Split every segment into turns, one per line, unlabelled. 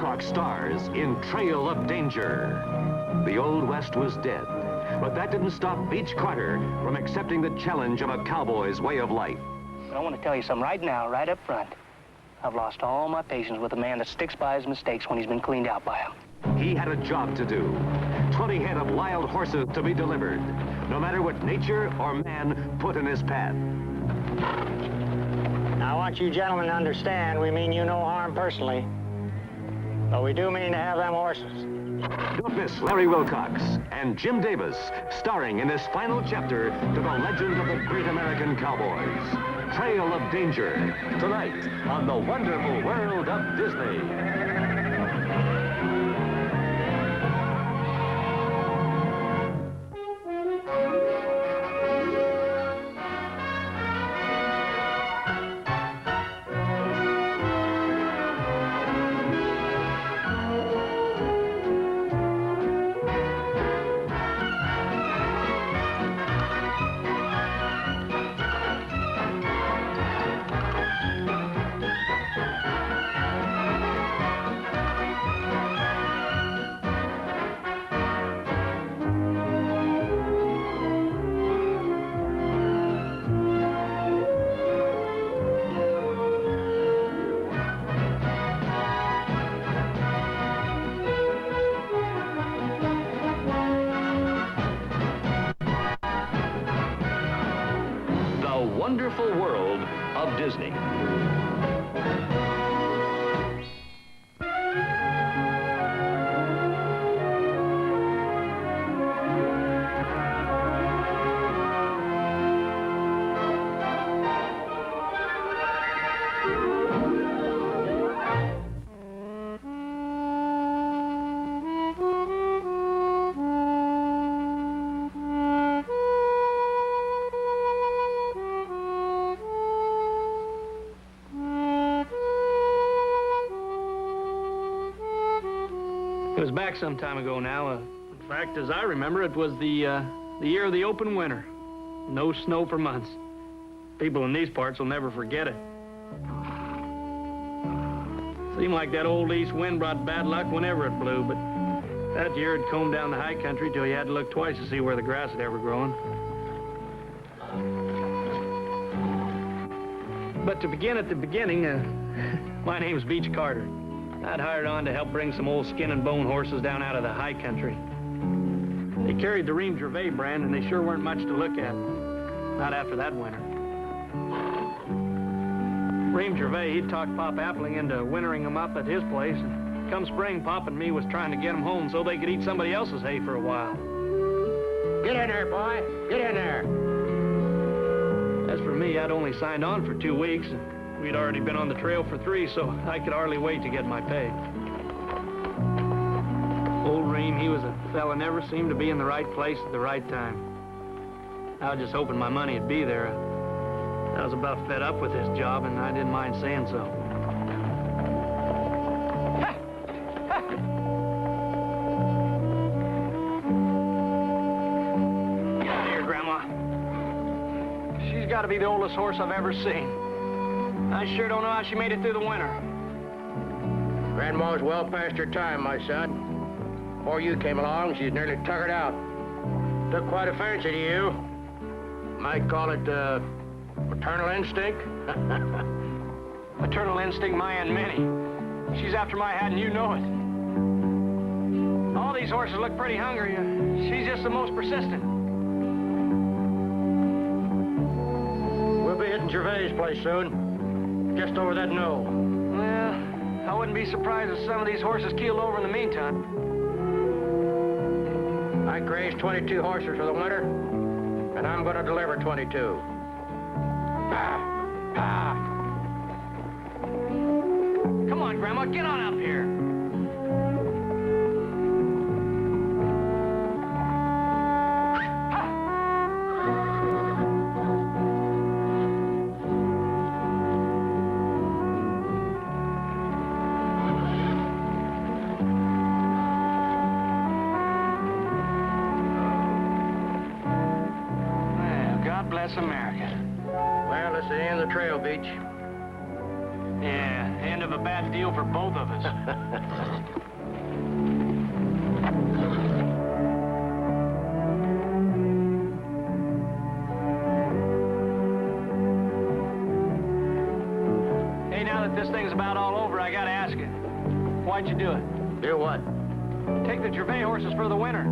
Wilcox stars in Trail of Danger. The Old West was dead, but that didn't stop Beech Carter from accepting the challenge of a cowboy's way of life.
I want to tell you something right now, right up front. I've lost all my patience with a man that sticks by his mistakes when he's been cleaned out by them.
He had a job to do. 20 head of wild horses to be delivered, no matter what nature or man put in his path.
Now, I want you gentlemen to understand, we mean you no harm personally. But we do mean to have them horses.
Don't miss Larry Wilcox and Jim Davis, starring in this final chapter to the legend of the great American cowboys. Trail of Danger, tonight on The Wonderful World of Disney. Wonderful World of Disney.
It was back some time ago now. In fact, as I remember, it was the year of the open winter. No snow for months. People in these parts will never forget it. Seemed like that old east wind brought bad luck whenever it blew, but that year it combed down the high country till you had to look twice to see where the grass had ever grown. But to begin at the beginning, my name's Beech Carter. I'd hired on to help bring some old skin and bone horses down out of the high country. They carried the Ream Gervais brand, and they sure weren't much to look at. Not after that winter. Ream Gervais, he'd talked Pop Apling into wintering them up at his place, and come spring, Pop and me was trying to get them home so they could eat somebody else's hay for a while.
Get in there, boy. Get in there.
As for me, I'd only signed on for 2 weeks, and we'd already been on the trail for 3, so I could hardly wait to get my pay. Old Ream, he was a fella never seemed to be in the right place at the right time. I was just hoping my money'd be there. I was about fed up with this job, and I didn't mind saying so. Get out of here, Grandma. She's got to be the oldest horse I've ever seen. I sure don't know how she made it through the winter.
Grandma's well past her time, my son. Before you came along, she's nearly tuckered out. Took quite a fancy to you. Might call it, maternal instinct.
Maternal instinct, my Aunt Minnie. She's after my hat, and you know it. All these horses look pretty hungry. She's just the most persistent.
We'll be hitting Gervais' place soon. Just over that knoll.
Well, I wouldn't be surprised if some of these horses keeled over in the meantime.
I grazed 22 horses for the winter, and I'm going to deliver 22.
Come on, Grandma, get on up here. Bless America.
Well, it's the end of the trail, Beech.
Yeah, end of a bad deal for both of us. why'd you do it?
Do what?
Take the Gervais horses for the winter.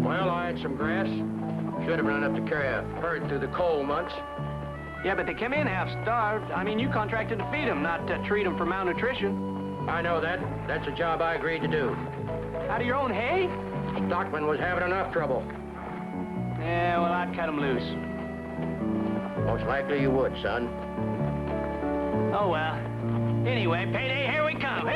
Well, I had some grass. Should have been enough to carry a herd through the cold months.
Yeah, but they came in half-starved. I mean, you contracted to feed them, not to treat them for malnutrition.
I know that. That's a job I agreed to do.
Out of your own hay?
Stockman was having enough trouble.
Yeah, well, I'd cut them loose.
Most likely you would, son.
Oh, well. Anyway, payday, here we come.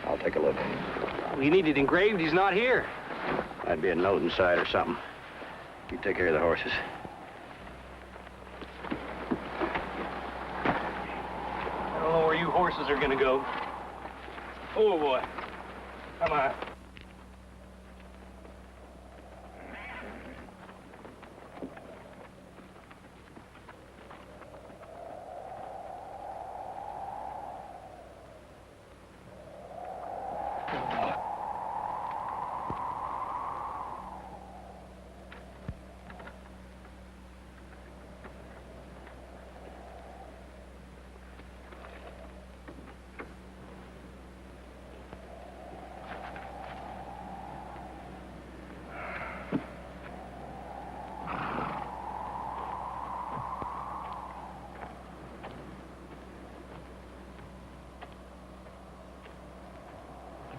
I'll take a look.
We need it engraved. He's not here.
Might be a note inside or something. You take care of the horses.
I don't know where you horses are gonna go. Oh, boy. Come on.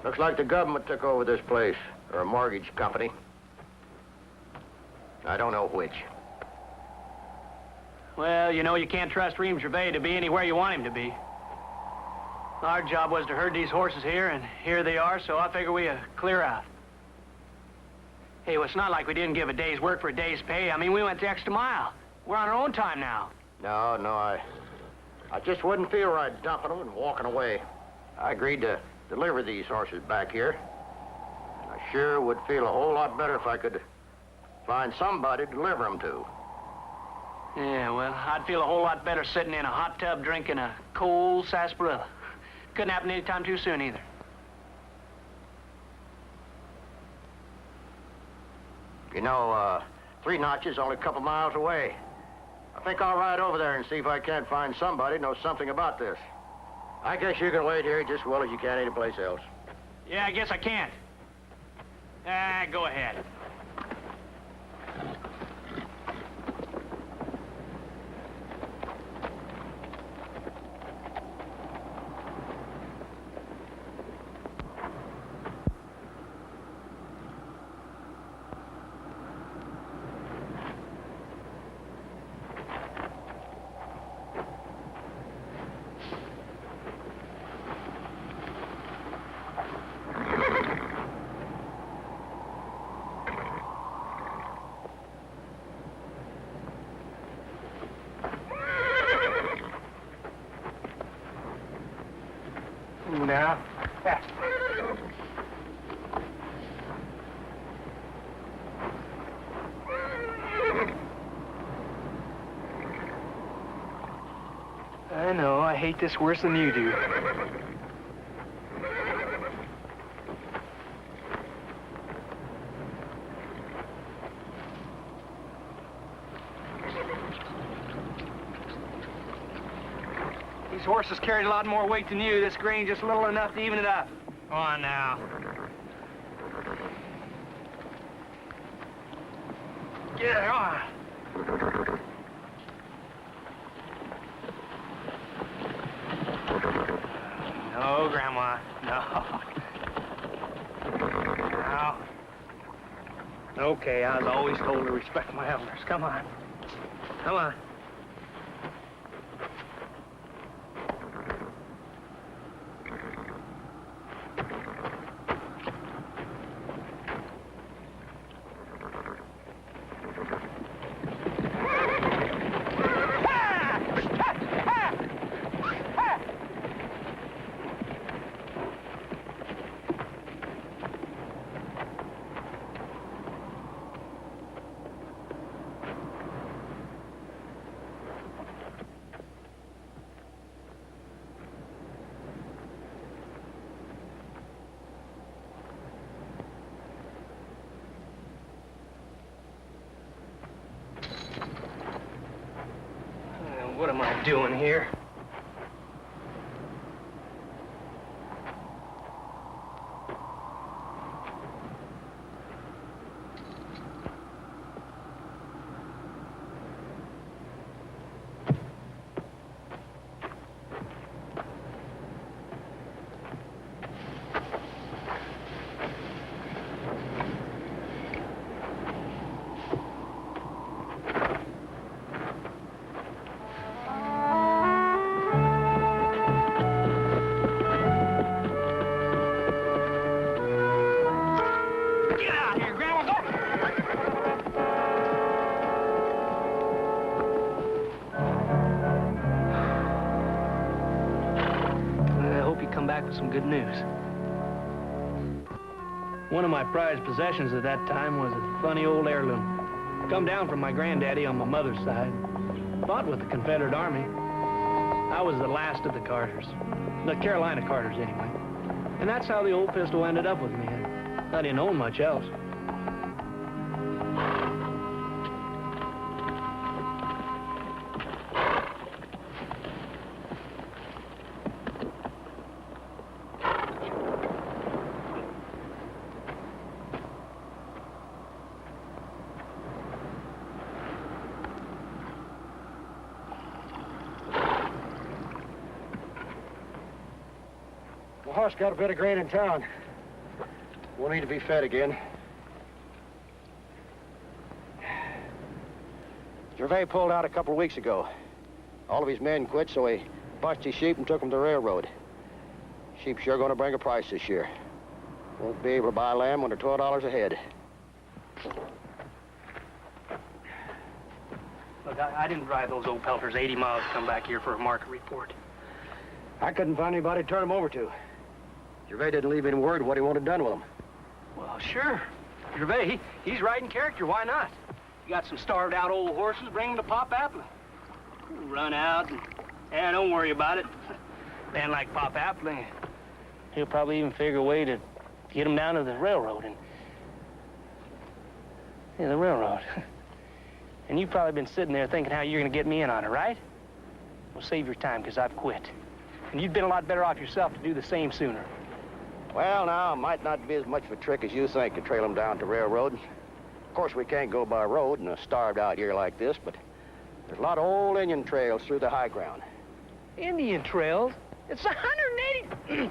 Looks like the government took over this place, or a mortgage company. I don't know which.
Well, you know, you can't trust Reem Gervais to be anywhere you want him to be. Our job was to herd these horses here, and here they are, so I figure we clear out. Hey, well, it's not like we didn't give a day's work for a day's pay. I mean, we went the extra mile. We're on our own time now.
No, I just wouldn't feel right dumping them and walking away. I agreed to deliver these horses back here. And I sure would feel a whole lot better if I could find somebody to deliver them to.
Yeah, well, I'd feel a whole lot better sitting in a hot tub drinking a cold sarsaparilla. Couldn't happen any time too soon either.
You know, Three Notches only a couple miles away. I think I'll ride over there and see if I can't find somebody who knows something about this. I guess you can wait here just as well as you can anyplace else.
Yeah, I guess I can't. Go ahead. Now. Yeah. I know, I hate this worse than you do. These horses carried a lot more weight than you. This grain just little enough to even it up. Come on now. Yeah, come on.
No, Grandma. No. No. Okay, I was always told to respect my elders. Come on. Come on. What am I doing here? Some good news. One of my prized possessions at that time was a funny old heirloom. Come down from my granddaddy on my mother's side. Fought with the Confederate Army. I was the last of the Carters. The Carolina Carters, anyway. And that's how the old pistol ended up with me. I didn't own much else.
The horse got a bit of grain in town. We'll need to be fed again. Gervais pulled out a couple of weeks ago. All of his men quit, so he bust his sheep and took them to the railroad. Sheep sure gonna bring a price this year. Won't be able to buy lamb under $12 a head.
Look, I didn't drive those old pelters 80 miles to come back here for a market report.
I couldn't find anybody to turn them over to. Gervais didn't leave any word what he wanted done with them.
Well, sure. Gervais, he's right in character. Why not? You got some starved out old horses, bring them to Pop Apling. Run out and don't worry about it. Man like Pop Apling, he'll probably even figure a way to get them down to the railroad and... Yeah, the railroad. And you've probably been sitting there thinking how you're gonna get me in on it, right? Well, save your time, because I've quit. And you'd been a lot better off yourself to do the same sooner.
Well, now, it might not be as much of a trick as you think to trail them down to railroad. Of course, we can't go by road in a starved-out year like this, but there's a lot of old Indian trails through the high ground.
Indian trails? It's 180...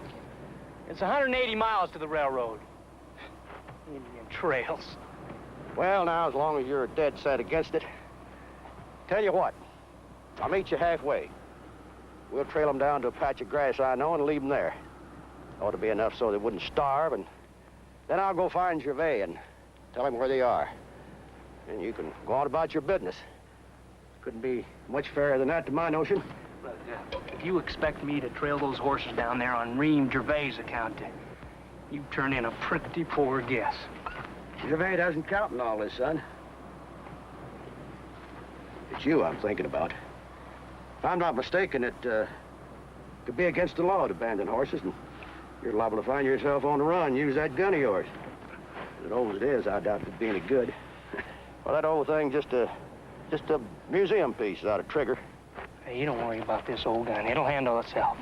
It's 180 miles to the railroad. Indian trails.
Well, now, as long as you're dead set against it, tell you what, I'll meet you halfway. We'll trail them down to a patch of grass I know and leave them there. Ought to be enough so they wouldn't starve, and then I'll go find Gervais and tell him where they are. And you can go on about your business. Couldn't be much fairer than that to my notion.
Look, if you expect me to trail those horses down there on Ream Gervais' account, you turn in a pretty poor guess.
Gervais doesn't count in all this, son. It's you I'm thinking about. If I'm not mistaken, it could be against the law to abandon horses, and you're liable to find yourself on the run. Use that gun of yours. As old as it is, I doubt it'd be any good. Well, that old thing, just a museum piece without a trigger.
Hey, you don't worry about this old gun. It'll handle itself.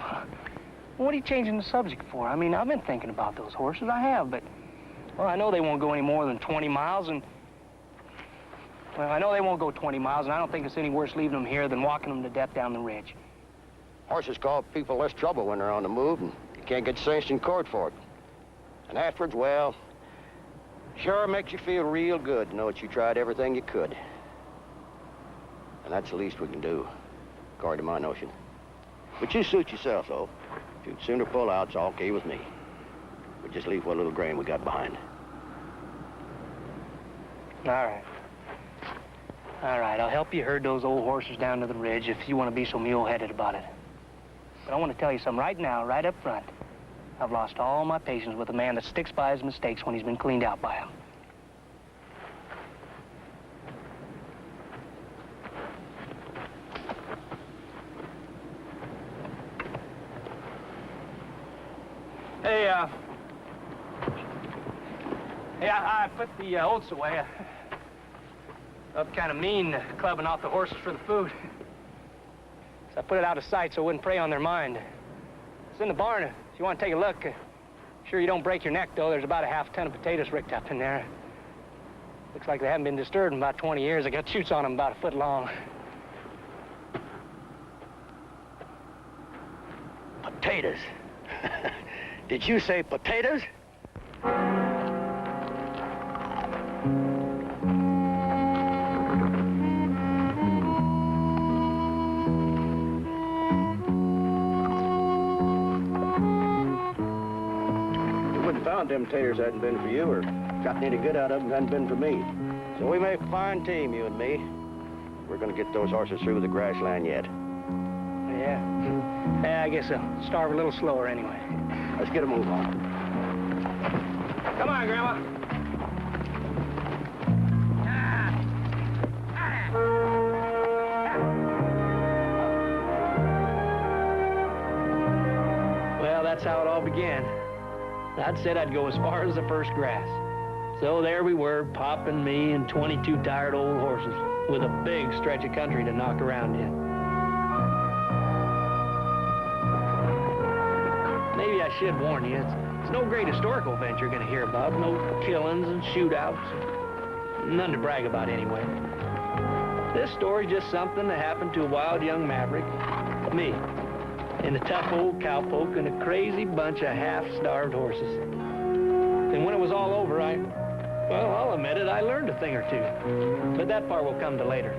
What are you changing the subject for? I mean, I've been thinking about those horses. I have, but, well, I know they won't go any more than 20 miles, and... Well, I know they won't go 20 miles, and I don't think it's any worse leaving them here than walking them to death down the ridge.
Horses cause people less trouble when they're on the move, and can't get cinched in court for it. And afterwards, well, sure makes you feel real good to know that you tried everything you could. And that's the least we can do, according to my notion. But you suit yourself, though. If you'd sooner pull out, it's all okay with me. We just leave what little grain we got behind.
All right. All right, I'll help you herd those old horses down to the ridge if you want to be so mule-headed about it. But I want to tell you something right now, right up front. I've lost all my patience with a man that sticks by his mistakes when he's been cleaned out by them. Hey, I put the oats away. Felt kind of mean clubbing off the horses for the food. So I put it out of sight so it wouldn't prey on their mind. It's in the barn if you want to take a look. Sure you don't break your neck, though. There's about a half ton of potatoes ricked up in there. Looks like they haven't been disturbed in about 20 years. I got shoots on them about a foot long.
Potatoes. Did you say potatoes? Found them taters hadn't been for you, or gotten any good out of them hadn't been for me. So we make a fine team, you and me. We're gonna get those horses through the grassland yet.
Yeah. Yeah, I guess I'll starve a little slower anyway.
Let's get a move on.
Come on, Grandma. Well, that's how it all began. I'd said I'd go as far as the first grass. So there we were, Pop and me and 22 tired old horses with a big stretch of country to knock around in. Maybe I should warn you, it's no great historical event you're going to hear about. No killings and shootouts. None to brag about anyway. This story's just something that happened to a wild young maverick, me. And a tough old cowpoke and a crazy bunch of half-starved horses. And when it was all over, well, I'll admit it, I learned a thing or two. But that part will come to later.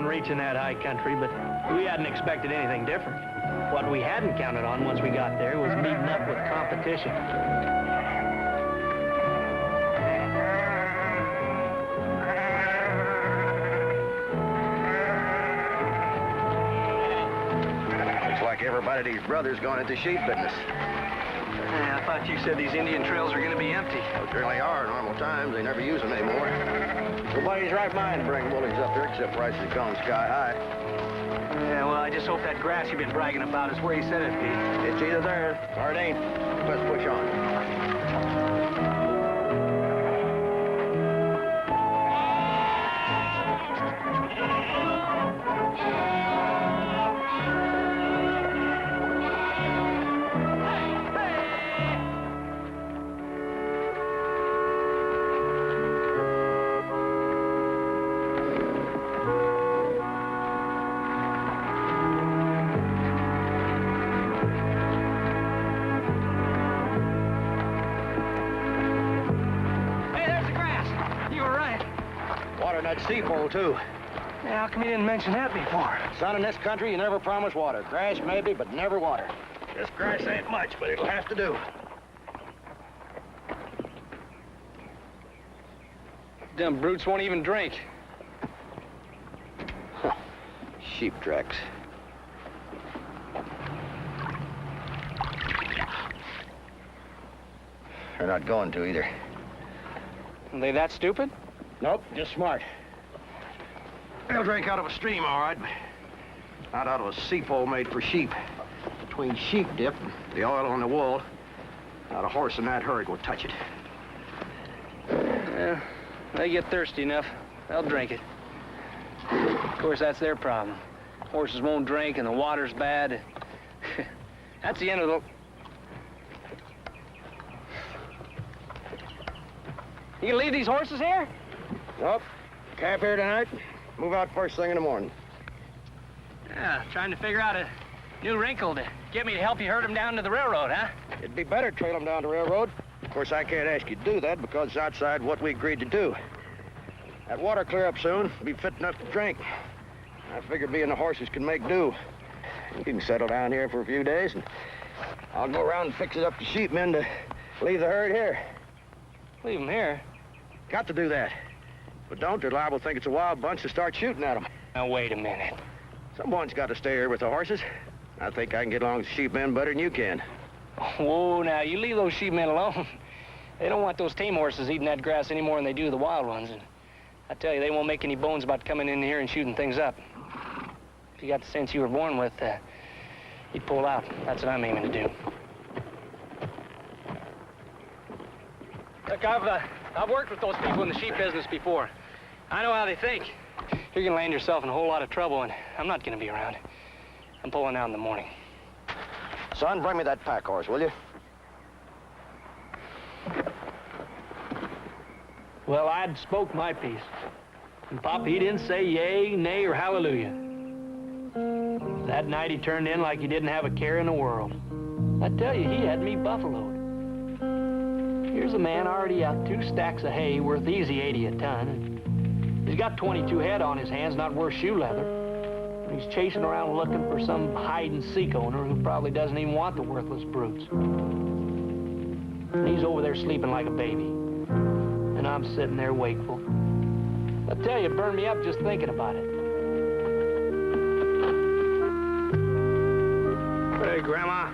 Reaching that high country, but we hadn't expected anything different. What we hadn't counted on once we got there was meeting up with competition.
Looks like everybody, these brothers, going into sheep business.
Yeah, I thought you said these Indian trails were going to be empty.
Well, they really are in normal times. They never use them anymore. Nobody's right mind to bring woolies up here except prices have gone sky high.
Yeah, well, I just hope that grass you've been bragging about is where you said it'd be.
It's either there or it ain't. Let's push on. water in that seafowl, too.
Yeah, how come you didn't mention that before?
Son, in this country, you never promise water. Grass, maybe, but never water. This grass ain't much, but it'll have to do.
Them brutes won't even drink.
Sheep tracks. They're not going to either.
Are they that stupid?
Nope, just smart. They'll drink out of a stream, all right, but not out of a seafowl made for sheep. Between sheep dip and the oil on the wool, not a horse in that herd will touch it.
Yeah, they get thirsty enough, they'll drink it. Of course, that's their problem. Horses won't drink and the water's bad. That's the end of the... You gonna leave these horses here?
Nope. Camp here tonight. Move out first thing in the morning.
Yeah, trying to figure out a new wrinkle to get me to help you herd them down to the railroad, huh?
It'd be better to trail them down the railroad. Of course, I can't ask you to do that because it's outside what we agreed to do. That water clear up soon. Be fit enough to drink. I figure me and the horses can make do. You can settle down here for a few days, and I'll go around and fix it up to sheepmen to leave the herd here.
Leave them here?
Got to do that. But don't, they're liable to think it's a wild bunch to start shooting at them.
Now, wait a minute.
Someone's got to stay here with the horses. I think I can get along with the sheepmen better than you can.
Whoa, now, you leave those sheepmen alone. They don't want those tame horses eating that grass any more than they do the wild ones. And I tell you, they won't make any bones about coming in here and shooting things up. If you got the sense you were born with, you'd pull out. That's what I'm aiming to do. Look, I've worked with those people in the sheep business before. I know how they think. You're gonna land yourself in a whole lot of trouble, and I'm not gonna be around. I'm pulling out in the morning.
Son, bring me that pack horse, will you?
Well, I'd spoke my piece. And Pop, he didn't say yay, nay, or hallelujah. That night he turned in like he didn't have a care in the world. I tell you, he had me buffaloed. Here's a man already out 2 stacks of hay worth easy 80 a ton. And he's got 22 head on his hands, not worth shoe leather. And he's chasing around looking for some hide-and-seek owner who probably doesn't even want the worthless brutes. And he's over there sleeping like a baby. And I'm sitting there wakeful. I tell you, it burned me up just thinking about it. Hey, Grandma.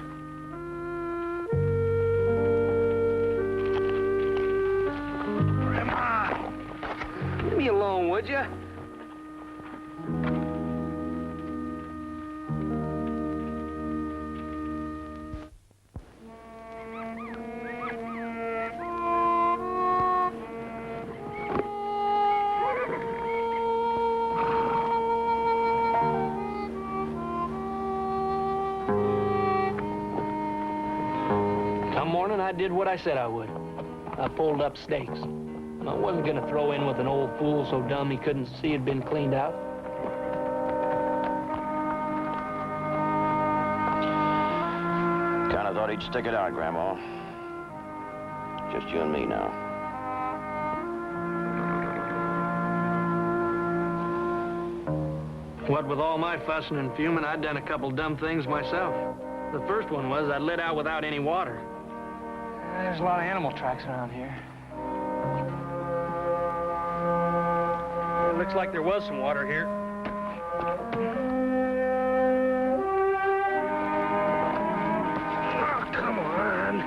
Grandma! Leave me alone, would you? I did what I said I would. I pulled up stakes. I wasn't gonna throw in with an old fool so dumb he couldn't see it'd been cleaned out.
Kinda thought he'd stick it out, Grandma. Just you and me now.
What with all my fussing and fuming, I'd done a couple dumb things myself. The first one was I lit out without any water. There's a lot of animal tracks around here. It looks like there was some water here. Oh, come on.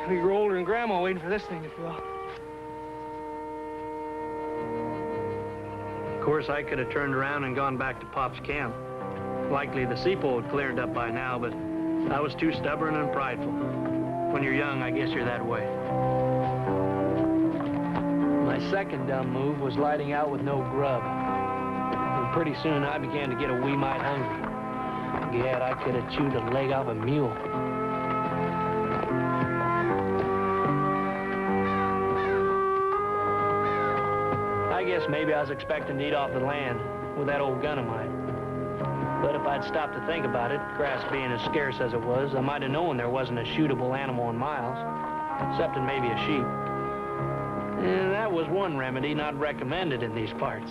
We grew older than Grandma waiting for this thing to fill. Of course, I could have turned around and gone back to Pop's camp. Likely the seafowl had cleared up by now, but I was too stubborn and prideful. When you're young, I guess you're that way. My second dumb move was lighting out with no grub. And pretty soon I began to get a wee mite hungry. Gad, I could have chewed a leg off a mule. maybe I was expecting to eat off the land with that old gun of mine. But if I'd stopped to think about it, grass being as scarce as it was, I might have known there wasn't a shootable animal in miles, excepting maybe a sheep. And that was one remedy not recommended in these parts.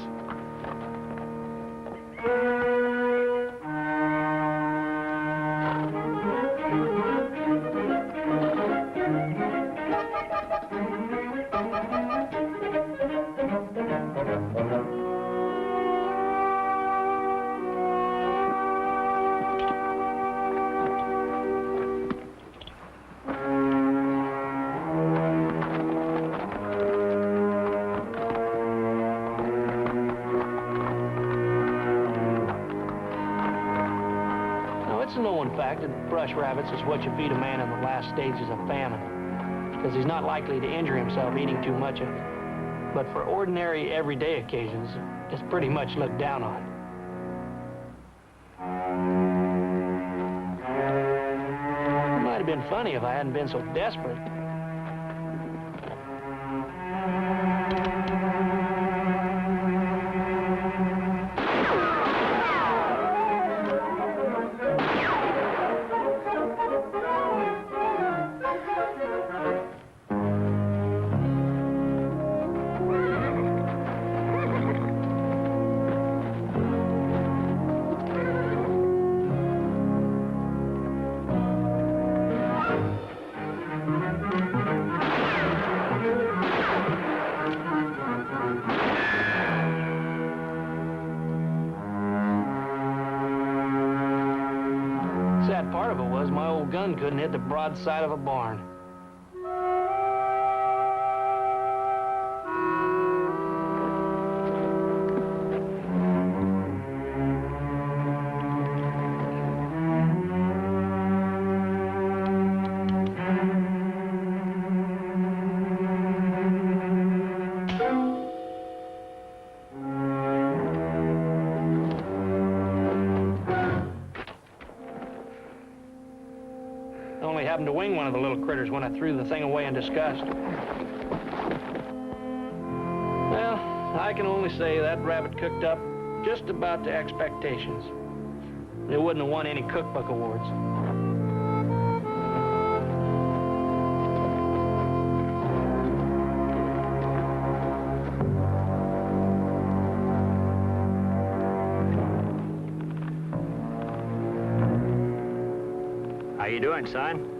Fact that brush rabbits is what you feed a man in the last stages of famine, because he's not likely to injure himself eating too much of it. But for ordinary, everyday occasions, it's pretty much looked down on. It might have been funny if I hadn't been so desperate. Part of it was my old gun couldn't hit the broadside of a barn. Happened to wing one of the little critters when I threw the thing away in disgust. Well, I can only say that rabbit cooked up just about to expectations. It wouldn't have won any cookbook awards.
How you doing, son?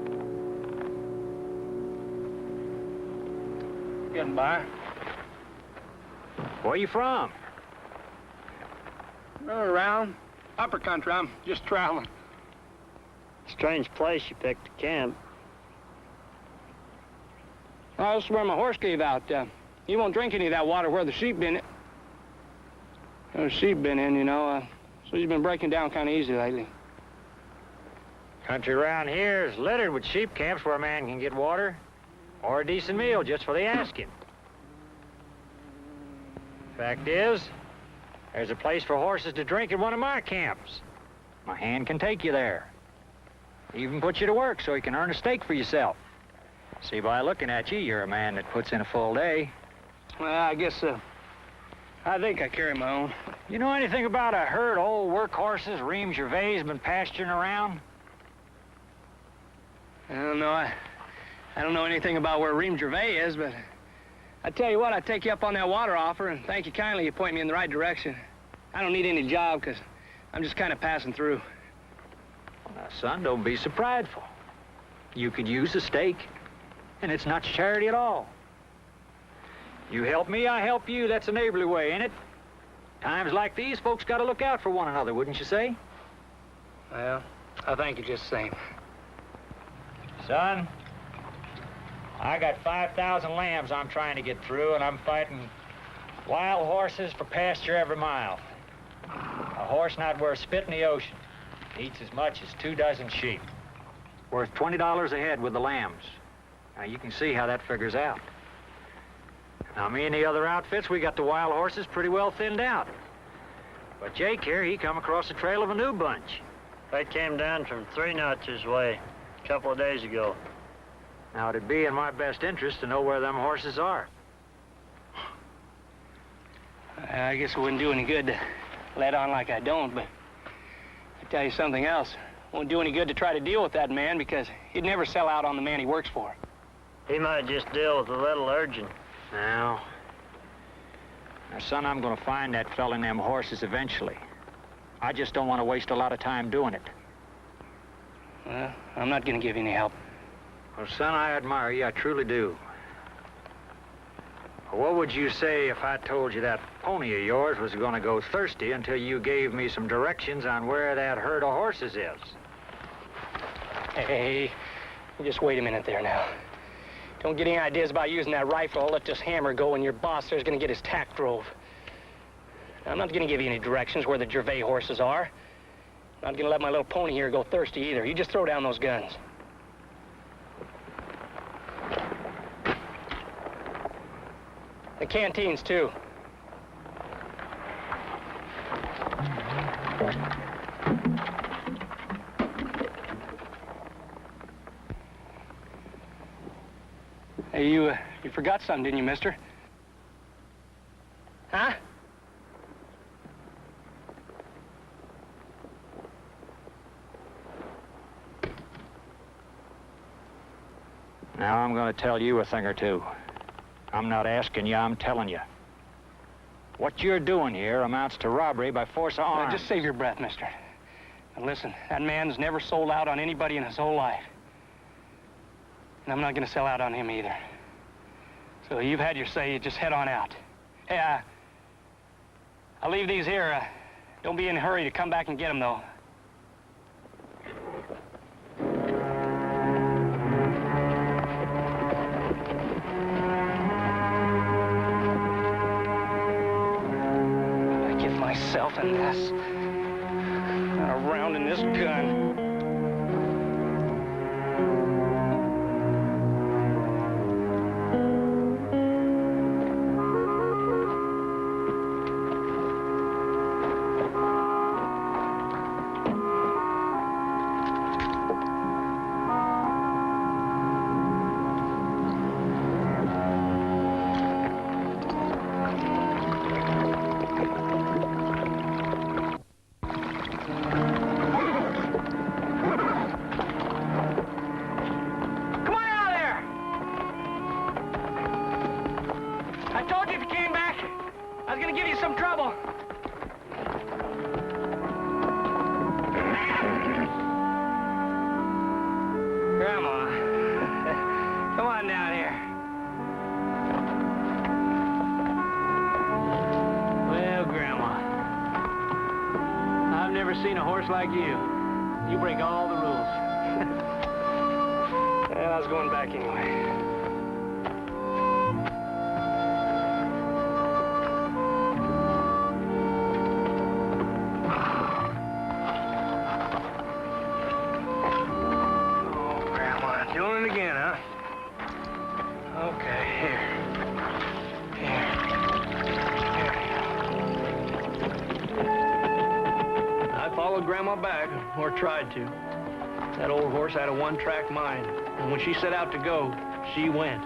Getting by.
Where you from?
Around. Upper country. I'm just traveling.
Strange place you picked to camp.
Oh, this is where my horse gave out. He won't drink any of that water where the sheep been. There's sheep been in, you know. So he's been breaking down kind of easy lately.
Country around here is littered with sheep camps where a man can get water or a decent meal just for the asking. Fact is, there's a place for horses to drink at one of my camps. My hand can take you there. Even put you to work so you can earn a stake for yourself. See, by looking at you, you're a man that puts in a full day.
Well, I guess I think I carry my own.
You know anything about a herd of old work horses Ream Gervais has been pasturing around?
I don't know. I don't know anything about where Ream Gervais is, but I tell you what, I'd take you up on that water offer, and thank you kindly you point me in the right direction. I don't need any job, because I'm just kind of passing through.
Now, son, don't be so prideful. You could use a stake, and it's not charity at all. You help me, I help you. That's a neighborly way, ain't it? Times like these, folks got to look out for one another, wouldn't you say?
Well, I thank you just the same.
Son, I got 5,000 lambs I'm trying to get through, and I'm fighting wild horses for pasture every mile. A horse not worth spit in the ocean eats as much as 2 dozen sheep. Worth $20 a head with the lambs. Now, you can see how that figures out. Now, me and the other outfits, we got the wild horses pretty well thinned out. But Jake here, he come across the trail of a new bunch.
They came down from 3 Notches way a couple of days ago.
Now, it'd be in my best interest to know where them horses are.
I guess it wouldn't do any good to let on like I don't, but I'll tell you something else. It won't do any good to try to deal with that man because he'd never sell out on the man he works for.
He might just deal with a little urgent.
Now, son, I'm gonna find that fella and them horses eventually. I just don't want to waste a lot of time doing it.
Well, I'm not gonna give you any help.
Well, son, I admire you, I truly do. What would you say if I told you that pony of yours was gonna go thirsty until you gave me some directions on where that herd of horses is?
Hey, just wait a minute there now. Don't get any ideas about using that rifle. I'll let this hammer go and your boss there's gonna get his tack drove. I'm not gonna give you any directions where the Gervais horses are. I'm not gonna let my little pony here go thirsty either. You just throw down those guns. The canteens, too. Hey, you forgot something, didn't you, mister? Huh?
Now, I'm gonna tell you a thing or two. I'm not asking you, I'm telling you. What you're doing here amounts to robbery by force of arms.
Now, just save your breath, mister. Now, listen, that man's never sold out on anybody in his whole life. And I'm not gonna sell out on him either. So you've had your say, you just head on out. Hey, I'll leave these here. Don't be in a hurry to come back and get them, though. Myself in this. Not around in this gun. Like you. You break all the rules. Well, I was going back anyway. Oh, Grandma, doing it again, huh? Okay, here. Followed Grandma back, or tried to. That old horse had a one-track mind, and when she set out to go, she went.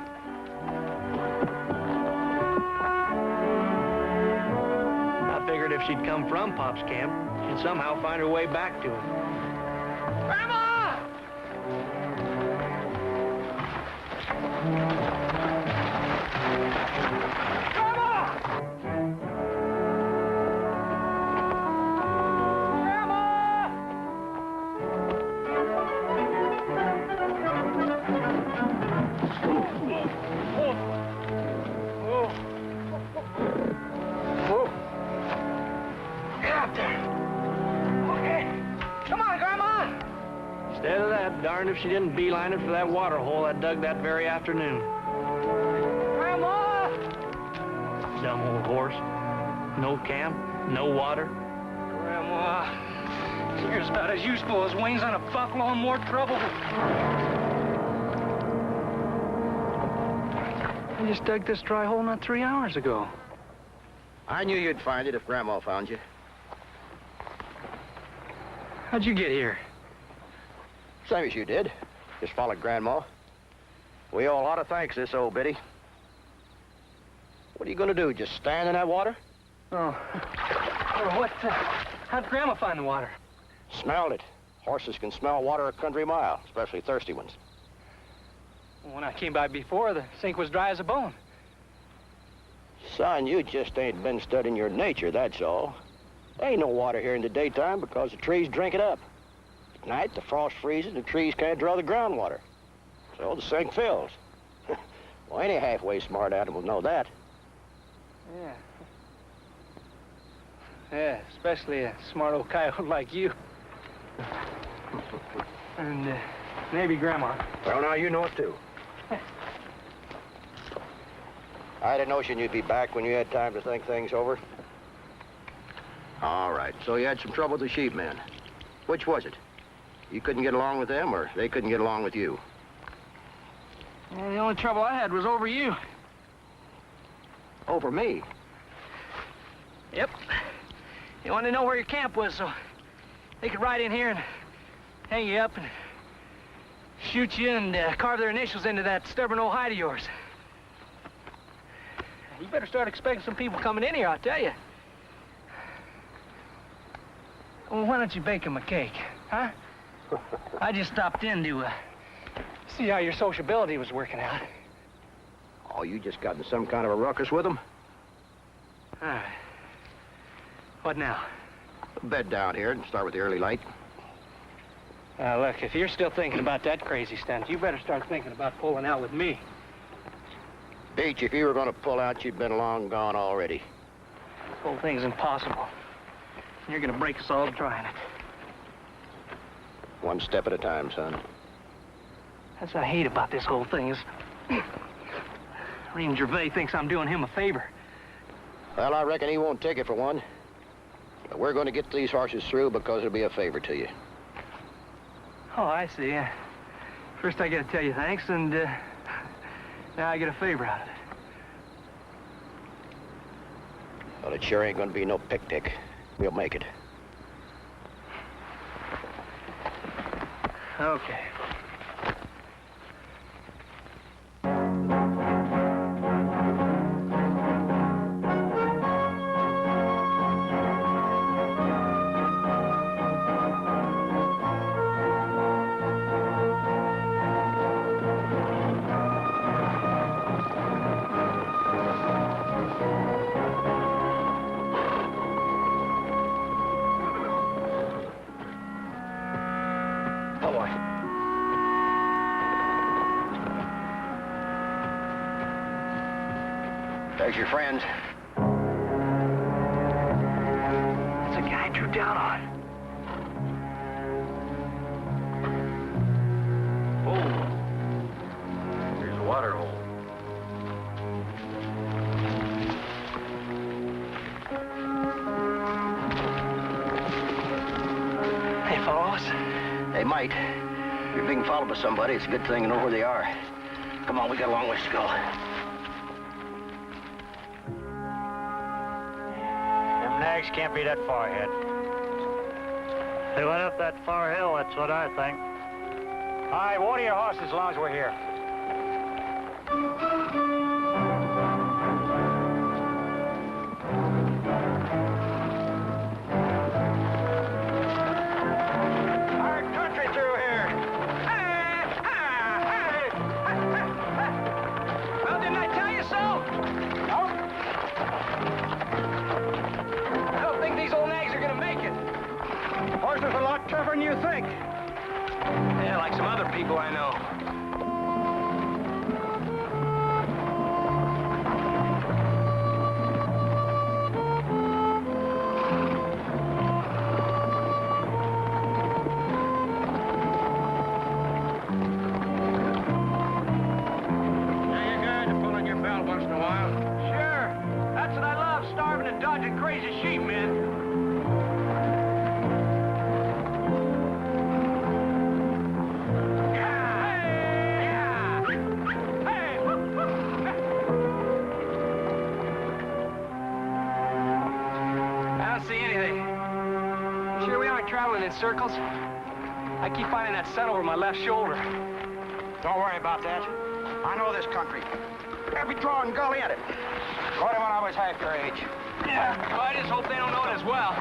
I figured if she'd come from Pop's camp, she'd somehow find her way back to him. Grandma! Darned if she didn't beeline it for that water hole I dug that very afternoon. Grandma! Dumb old horse. No camp, no water. Grandma, you're about as useful as wings on a buffalo and more trouble. I just dug this dry hole not 3 hours ago.
I knew you'd find it if Grandma found you.
How'd you get here?
Same as you did. Just followed Grandma. We owe a lot of thanks to this old biddy. What are you going to do, just stand in that water?
Oh. Oh, how'd Grandma find the water?
Smelled it. Horses can smell water a country mile, especially thirsty ones.
When I came by before, the sink was dry as a bone.
Son, you just ain't been studying your nature, that's all. There ain't no water here in the daytime because the trees drink it up. At night, the frost freezes and the trees can't draw the groundwater. So the sink fills. Well, any halfway smart animal know that.
Yeah. Yeah, especially a smart old coyote like you. And maybe Grandma.
Well, now you know it, too. I had a notion you'd be back when you had time to think things over. All right, so you had some trouble with the sheepmen. Which was it? You couldn't get along with them, or they couldn't get along with you?
Yeah, the only trouble I had was over you.
Over me?
Yep. They wanted to know where your camp was, so they could ride in here and hang you up and shoot you and carve their initials into that stubborn old hide of yours. You better start expecting some people coming in here, I'll tell you. Well, why don't you bake them a cake, huh? I just stopped in to see how your sociability was working out.
Oh, you just got in some kind of a ruckus with them?
All right. What now?
Bed down here and start with the early light.
Look, if you're still thinking about that crazy stunt, you better start thinking about pulling out with me.
Beech, if you were going to pull out, you'd been long gone already.
This whole thing's impossible. You're gonna break us all trying it.
One step at a time, son.
That's what I hate about this whole thing is... Reem Gervais thinks I'm doing him a favor.
Well, I reckon he won't take it for one. But we're going to get these horses through because it'll be a favor to you.
Oh, I see. First I gotta tell you thanks, and now I get a favor out of it.
Well, it sure ain't going to be no pick-pick. We'll make it.
Okay.
There's your friends.
That's the guy I drew down on.
Oh. Here's a water hole.
They follow us?
They might. If you're being followed by somebody, it's a good thing to know where they are. Come on, we got a long ways to go.
Nags can't be that far ahead.
They went up that far hill, that's what I think.
All right, water your horses as long as we're here. Hard country through here.
Well, didn't I tell you so? I don't think these old nags are gonna make it.
Horses are a lot tougher than you think.
Yeah, like some other people I know.
Now you're good to pull in your belt once in a while.
Sure. That's what I love, starving and dodging crazy sheep, man. Traveling in circles. I keep finding that sun over my left shoulder.
Don't worry about that. I know this country. Every draw and gully in it.
Caught him when I was half your age.
Yeah, well, I just hope they don't know it as well.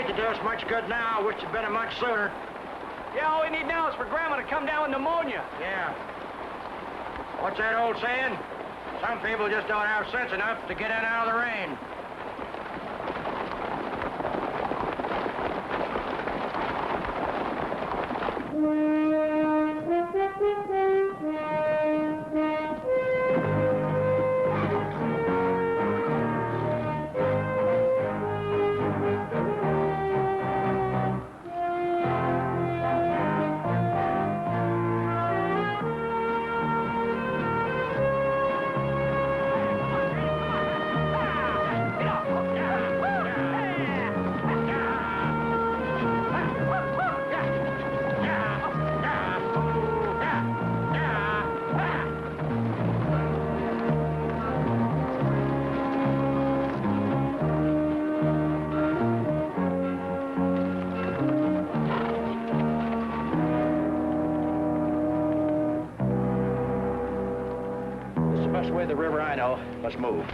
To do us much good now. I wish it'd been a much sooner.
Yeah, all we need now is for Grandma to come down with pneumonia.
Yeah. What's that old saying? Some people just don't have sense enough to get in and out of the rain. Way the river I know. Let's move.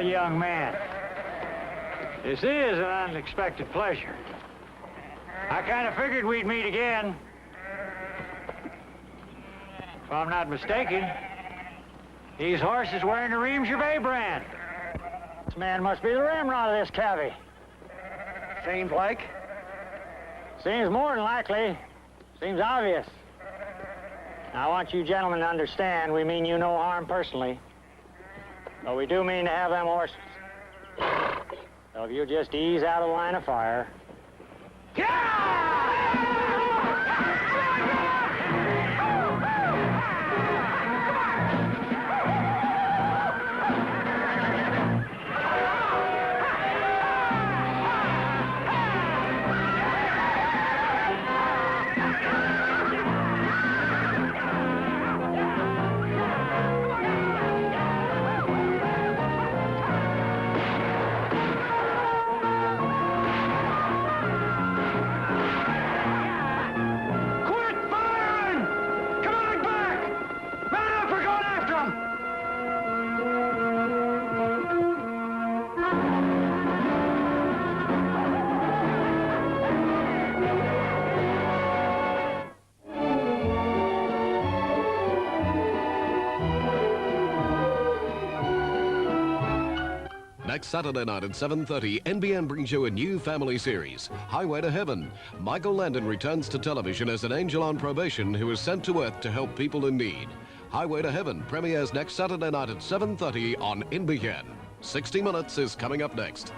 Young man, this is an unexpected pleasure. I kind of figured we'd meet again. If I'm not mistaken, these horses wearing the Ream Gervais brand. This man must be the ramrod of this cavy.
Seems like.
Seems more than likely. Seems obvious. Now, I want you gentlemen to understand, we mean you no harm personally. But we do mean to have them horses. So if you'll just ease out of the line of fire.
Next Saturday night at 7:30, NBN brings you a new family series, Highway to Heaven. Michael Landon returns to television as an angel on probation who is sent to Earth to help people in need. Highway to Heaven premieres next Saturday night at 7:30 on NBN. 60 Minutes is coming up next.